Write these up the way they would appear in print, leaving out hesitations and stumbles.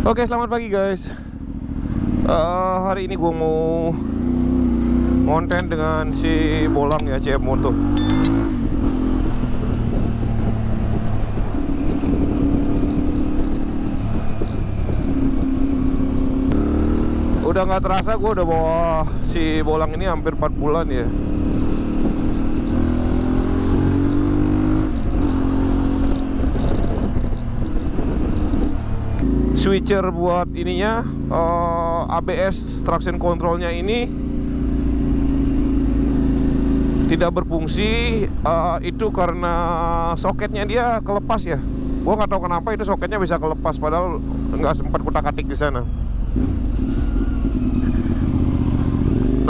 Oke, selamat pagi guys. Hari ini gue mau konten dengan si Bolang ya, CF Moto. Udah nggak terasa gue udah bawa si Bolang ini hampir 4 bulan ya. Switcher buat ininya, ABS traction controlnya ini tidak berfungsi. Itu karena soketnya dia kelepas ya. Gua nggak tahu kenapa itu soketnya bisa kelepas, padahal nggak sempat kutak-atik di sana.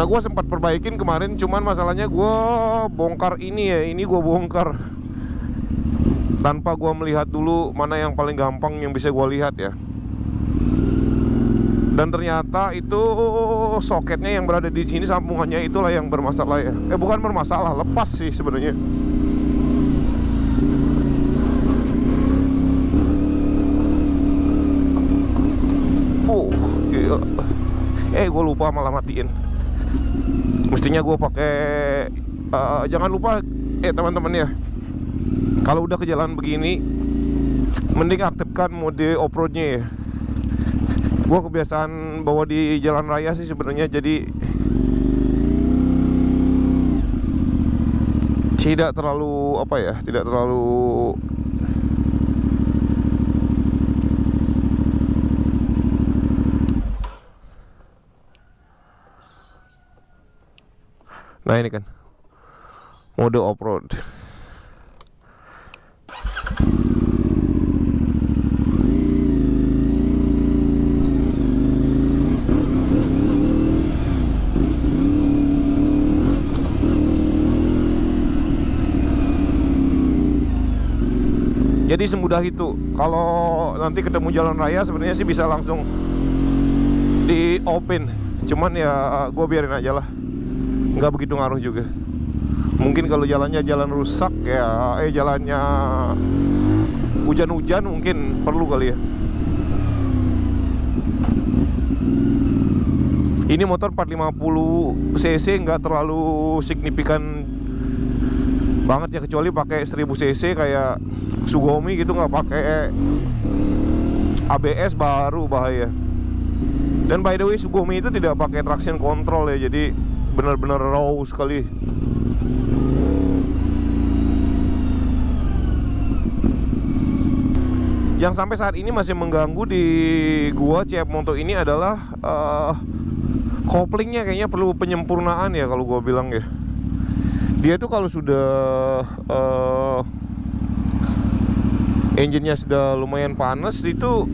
Nah, gue sempat perbaikin kemarin, cuman masalahnya gue bongkar ini ya. Ini gue bongkar tanpa gue melihat dulu mana yang paling gampang yang bisa gue lihat ya. Dan ternyata itu soketnya yang berada di sini, sambungannya itulah yang bermasalah ya. Bukan bermasalah, lepas sih sebenarnya. Gila. Gue lupa malah matiin. Mestinya gue pakai. Jangan lupa teman-teman ya, kalau udah ke jalan begini, mending aktifkan mode off-roadnya ya. Gue kebiasaan bawa di jalan raya sih sebenarnya, jadi tidak terlalu tidak terlalu nah ini kan mode off-road. Jadi semudah itu. Kalau nanti ketemu jalan raya sebenarnya sih bisa langsung di open. Cuman ya gue biarin aja lah, nggak begitu ngaruh juga. Mungkin kalau jalannya jalan rusak ya, jalannya hujan-hujan mungkin perlu kali ya. Ini motor 450 cc, nggak terlalu signifikan banget ya, kecuali pakai 1000 cc kayak Sugoi gitu, nggak pakai ABS baru bahaya. Dan by the way, Sugoi itu tidak pakai traction control ya, jadi benar-benar raw sekali. Yang sampai saat ini masih mengganggu di gua CF Moto ini adalah koplingnya kayaknya perlu penyempurnaan ya kalau gua bilang ya. Dia tuh kalau sudah engine-nya sudah lumayan panas, itu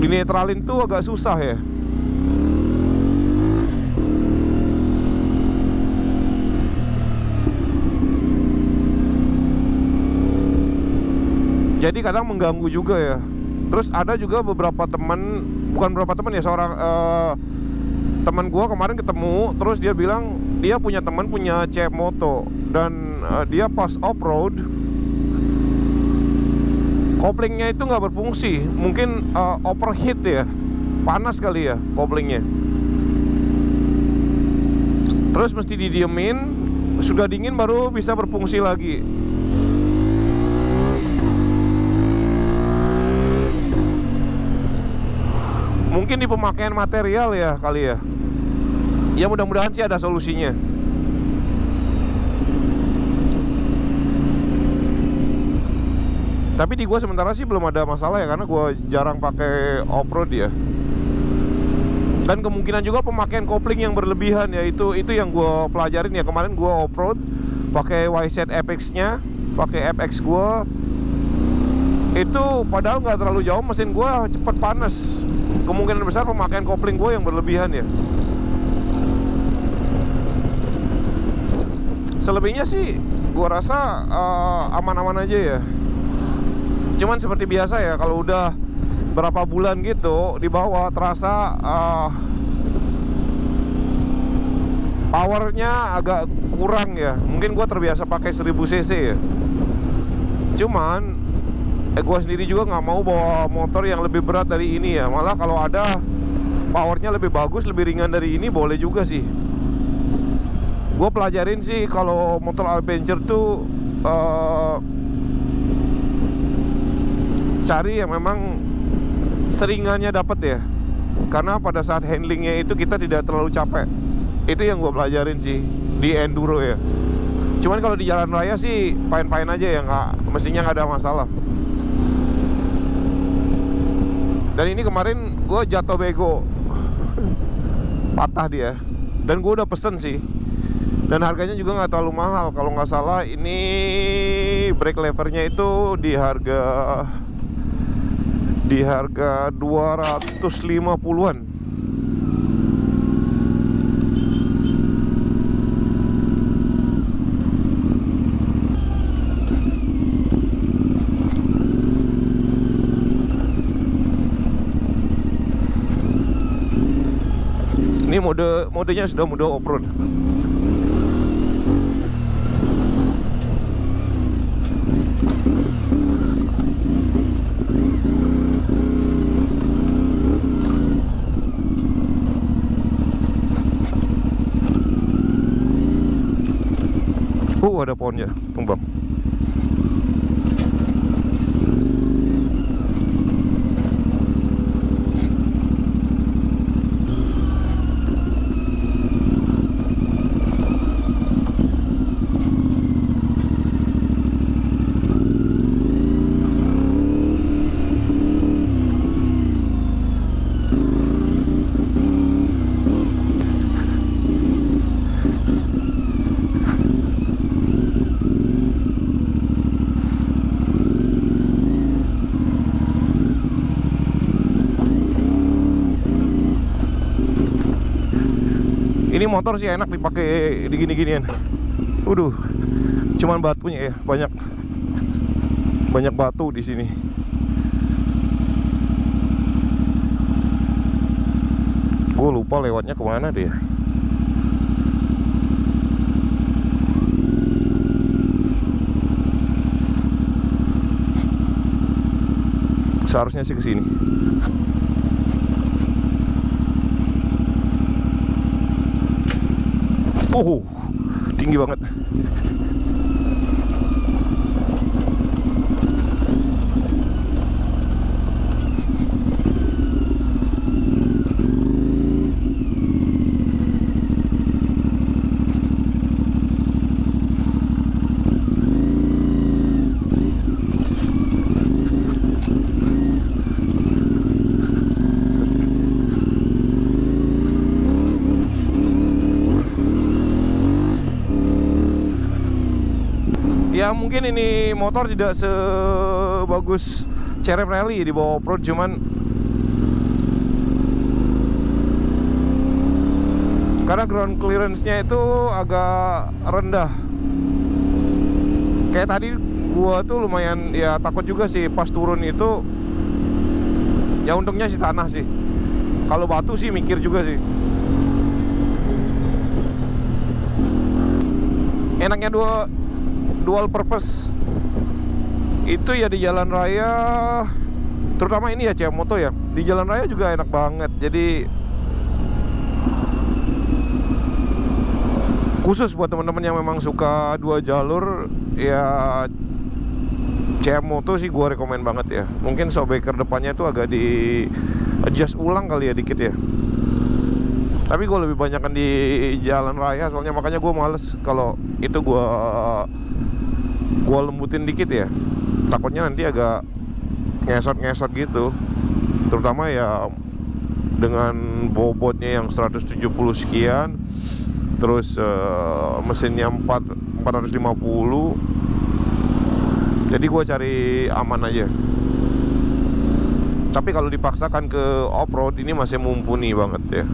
dinetralin tuh agak susah ya. Jadi kadang mengganggu juga ya. Terus ada juga beberapa teman, bukan beberapa teman ya, seorang teman gua kemarin ketemu, terus dia bilang dia punya teman punya CF Moto, dan dia pas off-road koplingnya itu nggak berfungsi. Mungkin overheat ya, panas kali ya koplingnya. Terus mesti didiemin, sudah dingin baru bisa berfungsi lagi. Mungkin di pemakaian material ya kali ya. Ya mudah-mudahan sih ada solusinya. Tapi di gua sementara sih belum ada masalah ya, karena gua jarang pakai off-road ya. Dan kemungkinan juga pemakaian kopling yang berlebihan ya, itu yang gua pelajarin ya. Kemarin gua off-road pakai YZ FX-nya, pakai FX gua. Itu padahal nggak terlalu jauh, mesin gua cepet panas. Kemungkinan besar pemakaian kopling gua yang berlebihan ya. Selebihnya sih gua rasa aman-aman aja ya. Cuman seperti biasa ya, kalau udah berapa bulan gitu di bawah, terasa powernya agak kurang ya. Mungkin gue terbiasa pakai 1000 cc ya. Cuman Gue sendiri juga nggak mau bawa motor yang lebih berat dari ini ya. Malah kalau ada powernya lebih bagus, lebih ringan dari ini, boleh juga sih. Gue pelajarin sih kalau motor adventure tuh cari yang memang seringannya dapat ya. Karena pada saat handlingnya itu kita tidak terlalu capek. Itu yang gue pelajarin sih di enduro ya. Cuman kalau di jalan raya sih fine-fine aja ya, mestinya nggak ada masalah. Dan ini kemarin gue jatuh bego, patah dia. Dan gue udah pesen sih. Dan harganya juga nggak terlalu mahal. Kalau nggak salah ini brake levernya itu di harga 250-an. Ini modenya sudah mode off-road. Ada pohonnya tumbang. Ini motor sih enak dipakai di gini-ginian. Cuman batunya ya, banyak batu di sini. Gue lupa lewatnya kemana deh. Seharusnya sih ke sini. Tinggi banget. Ya mungkin ini motor tidak sebagus CRF Rally di bawah off-road, cuman karena ground clearance-nya itu agak rendah. Kayak tadi gua tuh lumayan ya takut juga sih pas turun itu. Ya untungnya sih tanah sih. Kalau batu sih mikir juga sih. Enaknya dual purpose itu ya di jalan raya, terutama ini ya CM-Moto ya, di jalan raya juga enak banget. Jadi khusus buat teman-teman yang memang suka dua jalur ya, CM-Moto sih gue rekomen banget ya. Mungkin shockbreaker depannya itu agak di adjust ulang kali ya dikit ya, tapi gue lebih banyakkan di jalan raya soalnya, makanya gue males kalau itu gue lembutin dikit ya, takutnya nanti agak ngesot-ngesot gitu. Terutama ya dengan bobotnya yang 170 sekian, terus mesinnya 450. Jadi gue cari aman aja. Tapi kalau dipaksakan ke off-road ini masih mumpuni banget ya.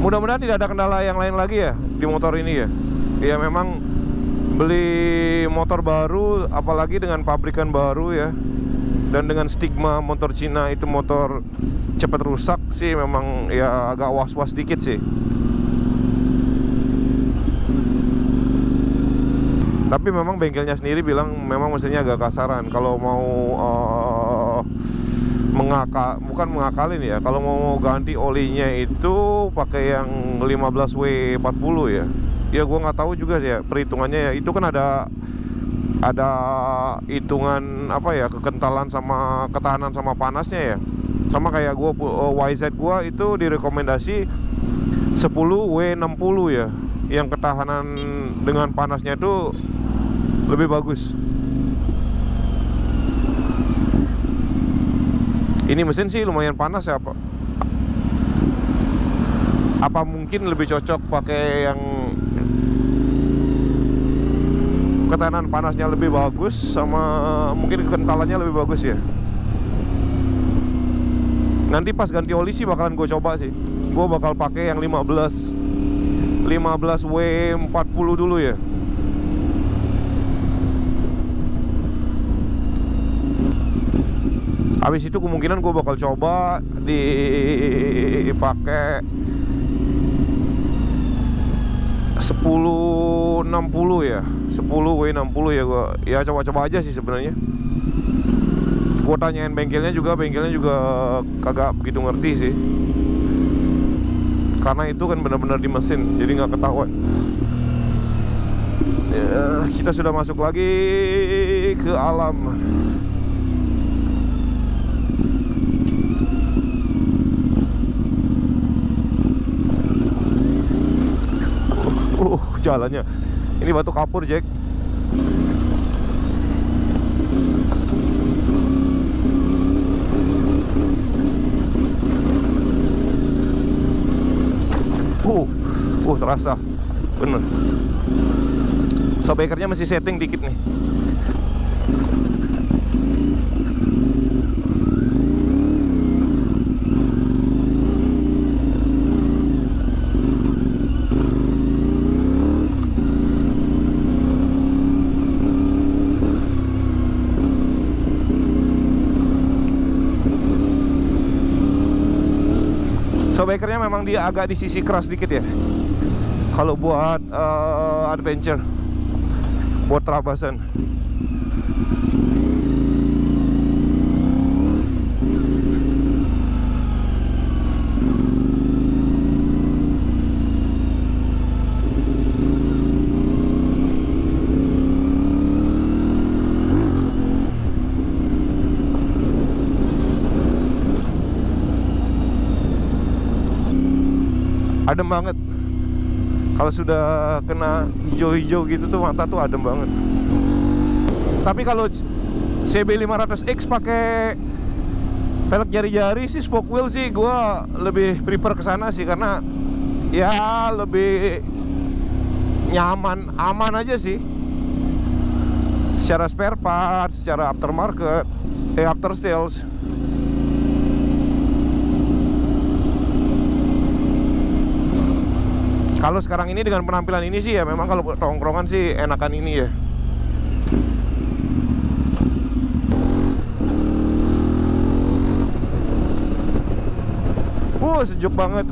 Mudah-mudahan tidak ada kendala yang lain lagi ya di motor ini ya. Ya memang beli motor baru, apalagi dengan pabrikan baru ya, dan dengan stigma motor Cina itu motor cepat rusak sih, memang ya agak was-was dikit sih. Tapi memang bengkelnya sendiri bilang memang mesinnya agak kasaran. Kalau mau bukan mengakalin ya, kalau mau ganti olinya itu pakai yang 15W40 ya. Ya gue nggak tahu juga sih ya perhitungannya ya. Itu kan ada hitungan apa ya, kekentalan sama ketahanan sama panasnya ya. Sama kayak gue YZ gue itu direkomendasi 10W60 ya, yang ketahanan dengan panasnya itu lebih bagus. Ini mesin sih lumayan panas ya. Apa mungkin lebih cocok pakai yang ketahanan panasnya lebih bagus, sama mungkin kekentalannya lebih bagus ya. Nanti pas ganti oli sih bakalan gue coba sih. Gue bakal pakai yang 15W40 dulu ya. Habis itu kemungkinan gue bakal coba dipakai 1060 ya, 10W60 ya. Gue ya coba-coba aja sih sebenarnya. Gue tanyain bengkelnya juga kagak begitu ngerti sih, karena itu kan benar-benar di mesin, jadi nggak ketahuan ya. Kita sudah masuk lagi ke alam. Jalannya ini batu kapur, Jack. Terasa bener. Sobekernya masih setting dikit nih. Sobekernya memang dia agak di sisi keras dikit ya, kalau buat adventure, buat terabasan. Adem banget. Kalau sudah kena hijau-hijau gitu tuh mata tuh adem banget. Tapi kalau CB500X pakai pelek jari-jari sih, spoke wheel sih, gue lebih prefer ke sana sih, karena ya lebih nyaman, aman aja sih. Secara spare part, secara aftermarket, after sales. Kalau sekarang ini dengan penampilan ini sih ya memang kalau buat tongkrongan sih enakan ini ya. Sejuk banget.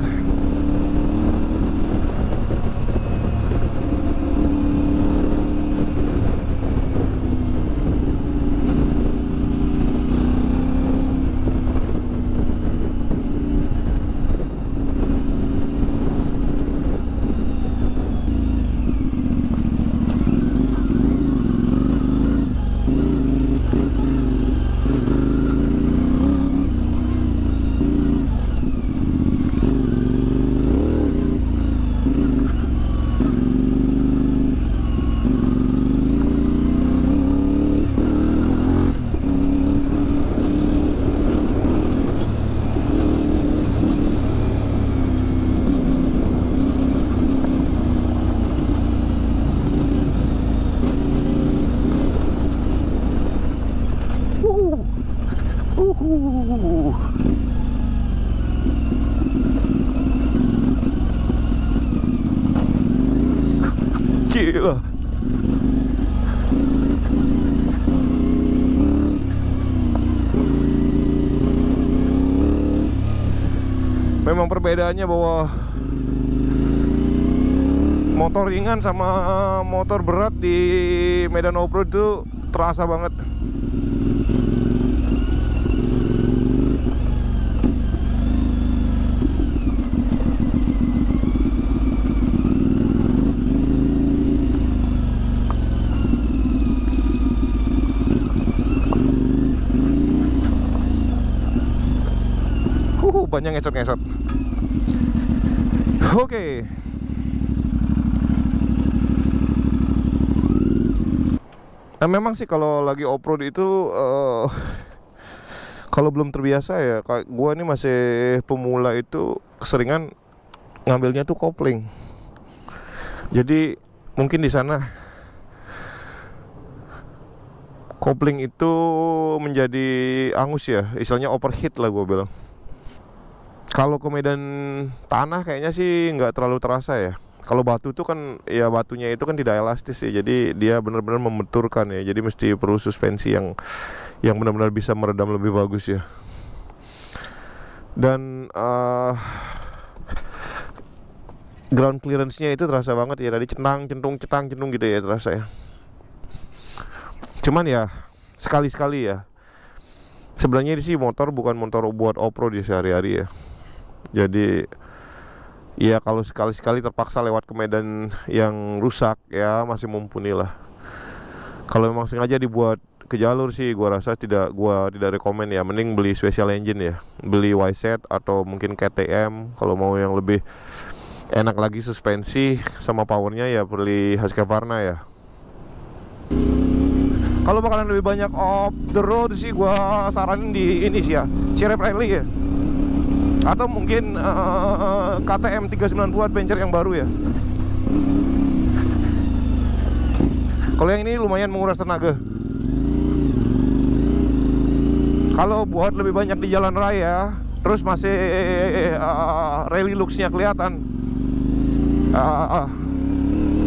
Gila. Memang perbedaannya bahwa motor ringan sama motor berat di medan off-road itu terasa banget. Banyak ngesot-ngesot. Oke. Nah, memang sih kalau lagi off-road itu kalau belum terbiasa ya, kayak gua ini masih pemula itu keseringan ngambilnya tuh kopling. Jadi mungkin di sana kopling itu menjadi angus ya, istilahnya overheat lah gua bilang. Kalau ke medan tanah kayaknya sih nggak terlalu terasa ya. Kalau batu itu kan ya batunya itu kan tidak elastis ya, jadi dia benar-benar membenturkan ya. Jadi mesti perlu suspensi yang benar-benar bisa meredam lebih bagus ya. Dan ground clearance-nya itu terasa banget ya. Tadi cetang centung gitu ya terasa ya. Cuman ya sekali-sekali ya. Sebenarnya sih motor bukan motor buat off-road ya sehari-hari ya. Jadi ya kalau sekali-sekali terpaksa lewat ke medan yang rusak ya masih mumpuni lah. Kalau memang sengaja dibuat ke jalur sih gua tidak rekomen ya. Mending beli special engine ya. Beli YZ atau mungkin KTM. Kalau mau yang lebih enak lagi suspensi sama powernya ya beli Husqvarna ya. Kalau bakalan lebih banyak off the road sih gua saranin di ini sih ya, Cirep Rally ya. Atau mungkin KTM 392 Adventure yang baru ya. Kalau yang ini lumayan menguras tenaga. Kalau buat lebih banyak di jalan raya, terus masih rally looks-nya kelihatan,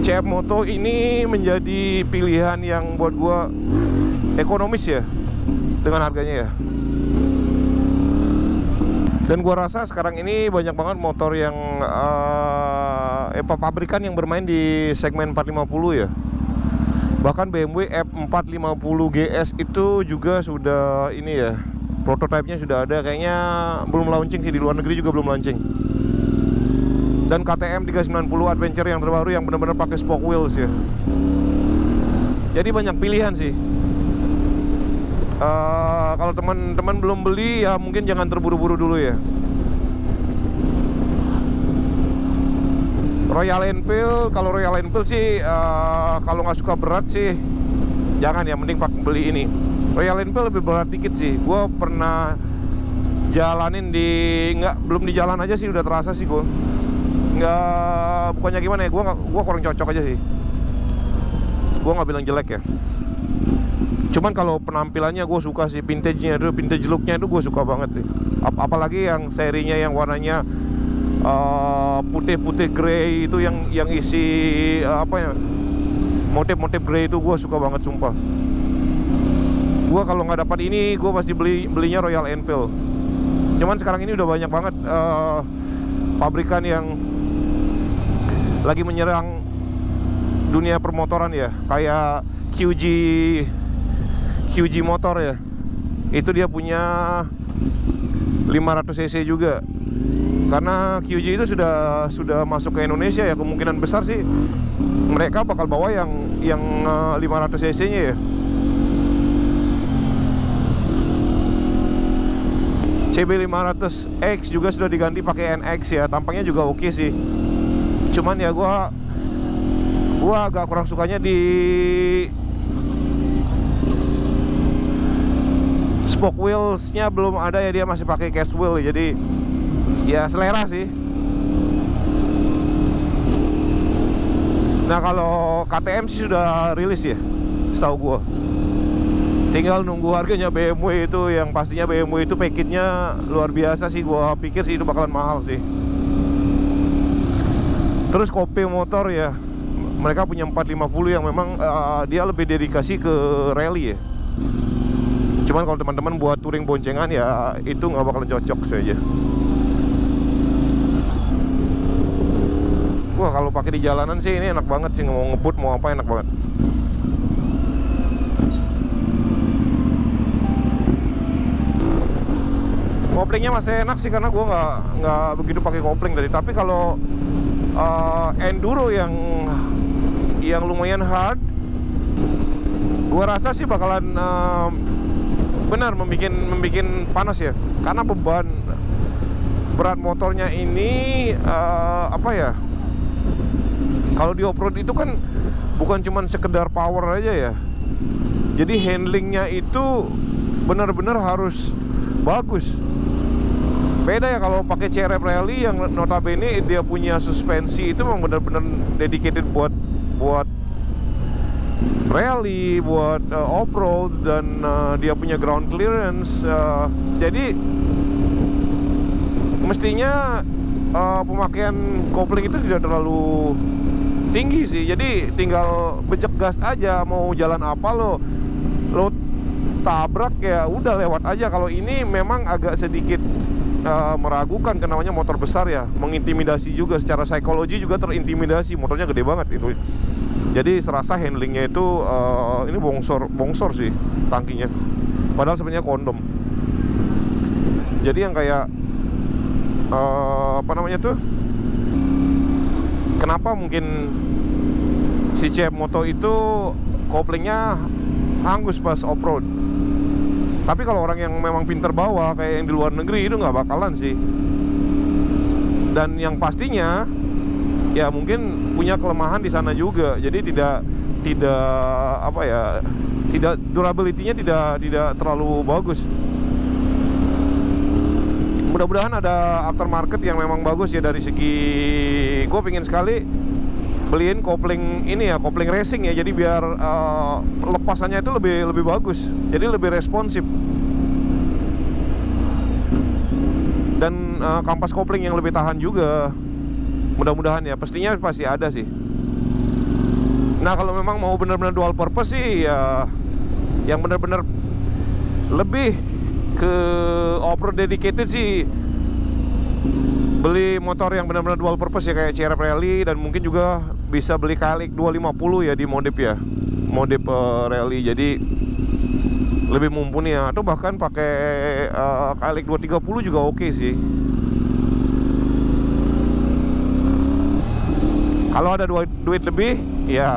CF Moto ini menjadi pilihan yang buat gua ekonomis ya dengan harganya ya. Dan gua rasa sekarang ini banyak banget motor yang pabrikan yang bermain di segmen 450 ya. Bahkan BMW F450 GS itu juga sudah ini ya, prototipenya sudah ada, kayaknya belum launching sih, di luar negeri juga belum launching. Dan KTM 390 Adventure yang terbaru yang benar-benar pakai spoke wheels ya. Jadi banyak pilihan sih. Kalau teman-teman belum beli ya mungkin jangan terburu-buru dulu ya. Royal Enfield, kalau Royal Enfield sih kalau nggak suka berat sih jangan ya, mending beli ini. Royal Enfield lebih berat dikit sih. Gue pernah jalanin belum di jalan aja sih udah terasa sih gue. Bukannya gimana ya, gue kurang cocok aja sih. Gue nggak bilang jelek ya. Cuman kalau penampilannya gue suka sih, vintage-nya itu, vintage look-nya itu gue suka banget sih. Apalagi yang serinya yang warnanya putih-putih grey itu, yang isi motif-motif grey itu gue suka banget sumpah. Gue kalau nggak dapat ini gue pasti belinya Royal Enfield. Cuman sekarang ini udah banyak banget pabrikan yang lagi menyerang dunia permotoran ya, kayak QG Motor ya. Itu dia punya 500 cc juga. Karena QG itu sudah masuk ke Indonesia ya, kemungkinan besar sih mereka bakal bawa yang 500 cc nya ya. CB500X juga sudah diganti pakai NX ya, tampangnya juga oke sih. Cuman ya gua agak kurang sukanya di spoke wheels-nya belum ada ya, dia masih pakai cast wheel. Jadi ya selera sih. Nah kalau KTM sih sudah rilis ya, setahu gua. Tinggal nunggu harganya BMW itu, yang pastinya BMW itu package-nya luar biasa sih. Gua pikir sih itu bakalan mahal sih. Terus Kope Motor ya, mereka punya 450 yang memang dia lebih dedikasi ke rally ya. Cuman kalau teman-teman buat touring boncengan ya itu nggak bakalan cocok saja. Wah, kalau kalau pakai di jalanan sih ini enak banget sih, mau ngebut mau apa enak banget. Koplingnya masih enak sih karena gue nggak begitu pakai kopling tadi. Tapi kalau enduro yang lumayan hard, gue rasa sih bakalan benar membuat panas ya, karena beban berat motornya ini apa ya, kalau di off-road itu kan bukan cuman sekedar power aja ya, jadi handlingnya itu benar-benar harus bagus. Beda ya kalau pakai CRF Rally yang notabene dia punya suspensi itu memang benar-benar dedicated buat rally, buat off-road, dan dia punya ground clearance. Jadi mestinya pemakaian kopling itu tidak terlalu tinggi sih. Jadi tinggal bejek gas aja, mau jalan apa lo tabrak ya udah lewat aja. Kalau ini memang agak sedikit meragukan, karena namanya motor besar ya, mengintimidasi juga, secara psikologi juga terintimidasi, motornya gede banget itu. Jadi serasa handlingnya itu ini bongsor sih tangkinya, padahal sebenarnya kondom. Jadi yang kayak apa namanya tuh, kenapa mungkin si CF Moto itu koplingnya hangus pas off-road. Tapi kalau orang yang memang pinter bawa kayak yang di luar negeri itu nggak bakalan sih. Dan yang pastinya ya mungkin punya kelemahan di sana juga. Jadi tidak apa ya, tidak durability-nya tidak terlalu bagus. Mudah-mudahan ada aftermarket yang memang bagus ya dari segi. Gue pengen sekali beliin kopling ini ya, kopling racing ya, jadi biar lepasannya itu lebih bagus, jadi lebih responsif. Dan kampas kopling yang lebih tahan juga, mudah-mudahan ya, pastinya pasti ada sih. Nah kalau memang mau benar-benar dual purpose sih ya, yang benar-benar lebih ke off-road dedicated sih, beli motor yang benar-benar dual purpose ya, kayak CRF Rally, dan mungkin juga bisa beli KLX 250 ya di modif ya, modif Rally, jadi lebih mumpuni ya. Atau bahkan pakai KLX 230 juga oke sih. Kalau ada duit lebih ya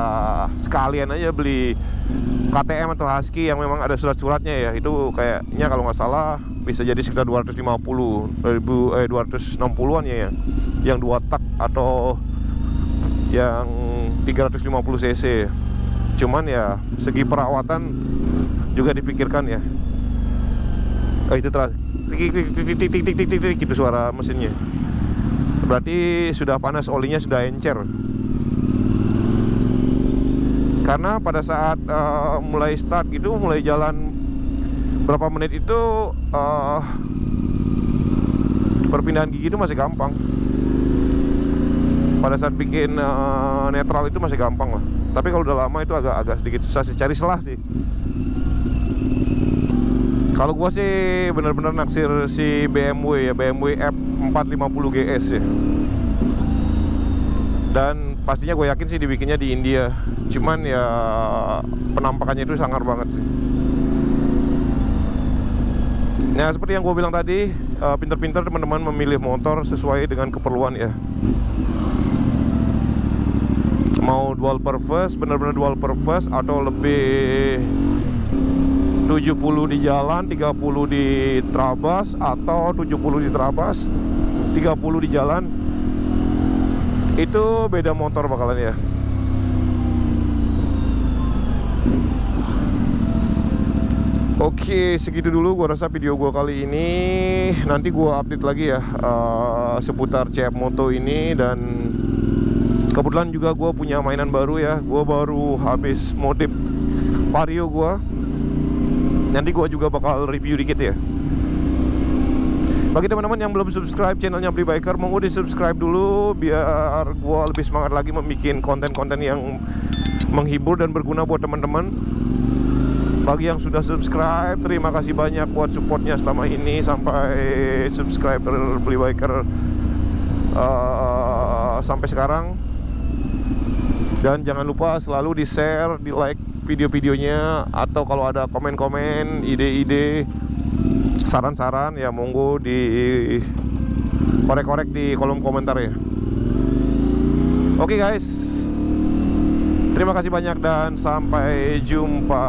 sekalian aja beli KTM atau Husky yang memang ada surat-suratnya ya. Itu kayaknya kalau nggak salah bisa jadi sekitar 260-an ya, yang 2 tak atau yang 350 cc. Cuman ya segi perawatan juga dipikirkan ya. Oh itu terus tik gitu suara mesinnya, berarti sudah panas, olinya sudah encer. Karena pada saat mulai start gitu, mulai jalan berapa menit itu perpindahan gigi itu masih gampang. Pada saat bikin netral itu masih gampang lah. Tapi kalau udah lama itu agak sedikit susah sih, cari selah sih. Kalau gua sih bener-bener naksir si BMW ya, BMW F450 GS ya. Dan pastinya gue yakin sih dibikinnya di India. Cuman ya penampakannya itu sangar banget sih. Nah seperti yang gue bilang tadi, pinter-pinter teman-teman memilih motor sesuai dengan keperluan ya. Mau dual purpose, bener-bener dual purpose, atau lebih 70 di jalan, 30 di trabas, atau 70 di trabas, 30 di jalan, itu beda motor bakalan ya. Oke, segitu dulu gua rasa video gua kali ini. Nanti gua update lagi ya seputar CF Moto ini. Dan kebetulan juga gua punya mainan baru ya. Gua baru habis modif Vario gua. Nanti gua juga bakal review dikit ya. Bagi teman-teman yang belum subscribe channelnya Bli Biker, mau di subscribe dulu biar gua lebih semangat lagi membuat konten-konten yang menghibur dan berguna buat teman-teman. Bagi yang sudah subscribe, terima kasih banyak buat supportnya selama ini sampai subscriber Bli Biker sampai sekarang. Dan jangan lupa selalu di-share, di-like video-videonya, atau kalau ada komen-komen, ide-ide, saran-saran ya monggo di korek-korek di kolom komentar ya. Oke guys, terima kasih banyak dan sampai jumpa.